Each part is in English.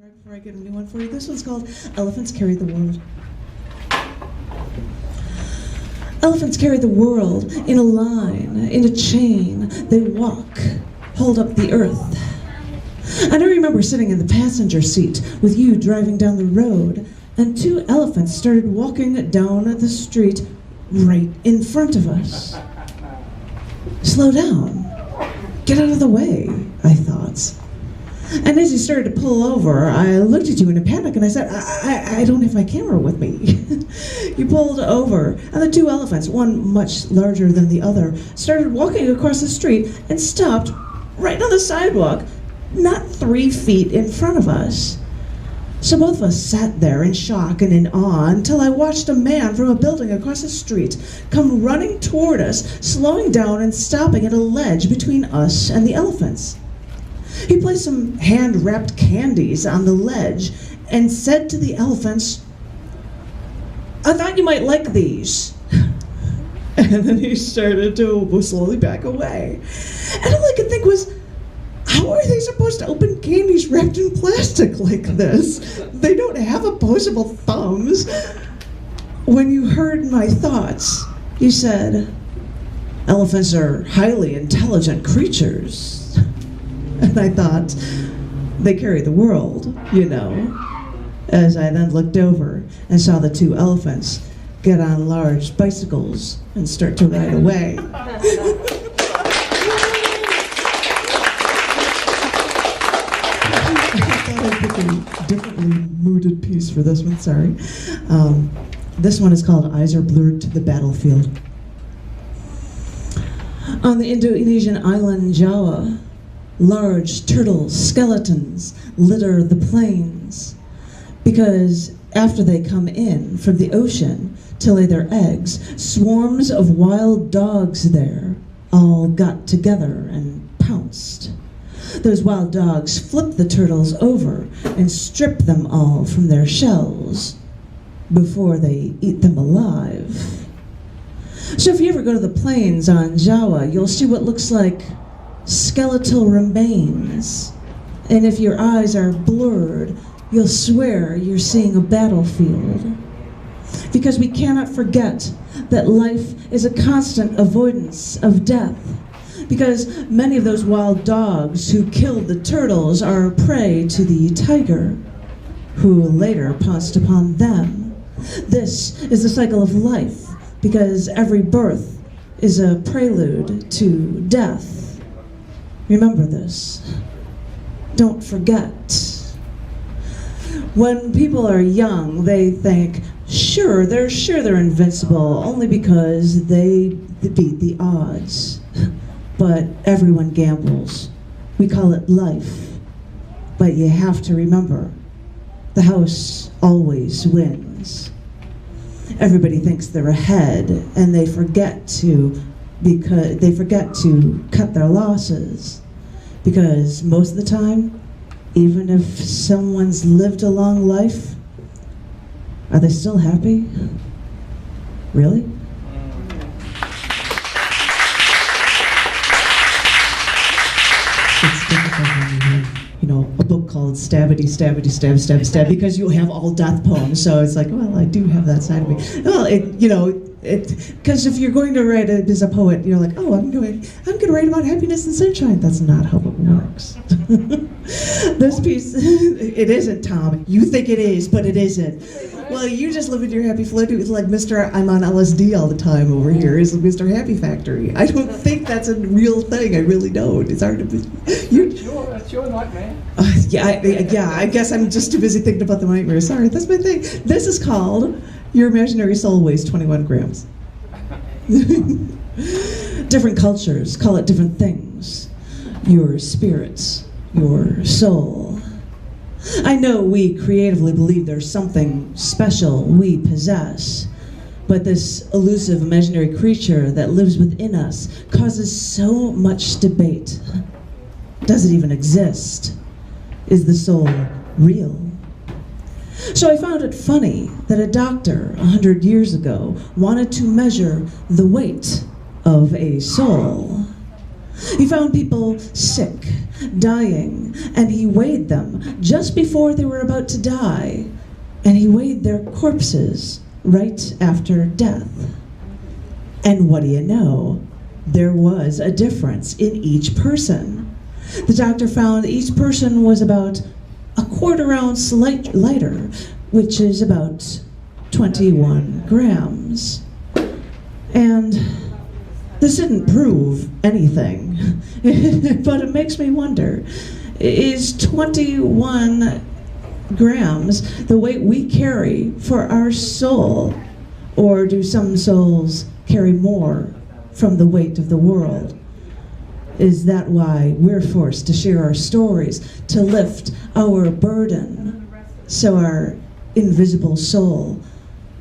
Right before I get a new one for you, this one's called Elephants Carry the World. Elephants carry the world in a line, in a chain. They walk, hold up the earth. And I remember sitting in the passenger seat with you driving down the road, and two elephants started walking down the street right in front of us. Slow down. Get out of the way, I thought. And as you started to pull over, I looked at you in a panic and I said, I don't have my camera with me. You pulled over, and the two elephants, one much larger than the other, started walking across the street and stopped right on the sidewalk, not 3 feet in front of us. So both of us sat there in shock and in awe until I watched a man from a building across the street come running toward us, slowing down and stopping at a ledge between us and the elephants. He placed some hand-wrapped candies on the ledge and said to the elephants, "I thought you might like these." And then he started to slowly back away. And all I could think was, how are they supposed to open candies wrapped in plastic like this? They don't have opposable thumbs. When you heard my thoughts, you said, "Elephants are highly intelligent creatures." And I thought, they carry the world, you know. As I then looked over and saw the two elephants get on large bicycles and start to ride away. I thought I'd pick a differently mooded piece for this one, sorry. This one is called Eyes Are Blurred to the Battlefield. On the Indonesian island Jawa, large turtle skeletons litter the plains because after they come in from the ocean to lay their eggs, swarms of wild dogs there all got together and pounced. Those wild dogs flip the turtles over and strip them all from their shells before they eat them alive. So if you ever go to the plains on Jawa, you'll see what looks like skeletal remains. And if your eyes are blurred, you'll swear you're seeing a battlefield. Because we cannot forget that life is a constant avoidance of death. Because many of those wild dogs who killed the turtles are prey to the tiger, who later pounced upon them. This is the cycle of life, because every birth is a prelude to death. Remember this. Don't forget. When people are young, they think, they're invincible only because they beat the odds. But everyone gambles. We call it life. But you have to remember, the house always wins. Everybody thinks they're ahead, and they forget to cut their losses. Because most of the time, even if someone's lived a long life, are they still happy? Really? It's difficult when you have, a book called Stabbity, Stabbity, Stab, Stab, Stab, because you have all death poems, so it's like, well, I do have that side of me. Well, because if you're going to write as a poet, you're like, oh, I'm going to write about happiness and sunshine. That's not how it works. This piece, it isn't, Tom. You think it is, but it isn't. Well, you just live in your happy flow. It's like Mr. I'm on LSD all the time over here is Mr. Happy Factory. I don't think that's a real thing. I really don't. It's hard to be. That's your nightmare. I guess I'm just too busy thinking about the nightmare. Sorry, that's my thing. This is called Your Imaginary Soul Weighs 21 grams. Different cultures call it different things. Your spirits, your soul. I know we creatively believe there's something special we possess, but this elusive imaginary creature that lives within us causes so much debate. Does it even exist? Is the soul real? So I found it funny that a doctor 100 years ago wanted to measure the weight of a soul. He found people sick, dying, and he weighed them just before they were about to die. And he weighed their corpses right after death. And what do you know? There was a difference in each person. The doctor found each person was about a quarter ounce lighter, which is about 21 grams. And this didn't prove anything, but it makes me wonder, is 21 grams the weight we carry for our soul, or do some souls carry more from the weight of the world? Is that why we're forced to share our stories, to lift our burden, so our invisible soul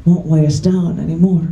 won't weigh us down anymore?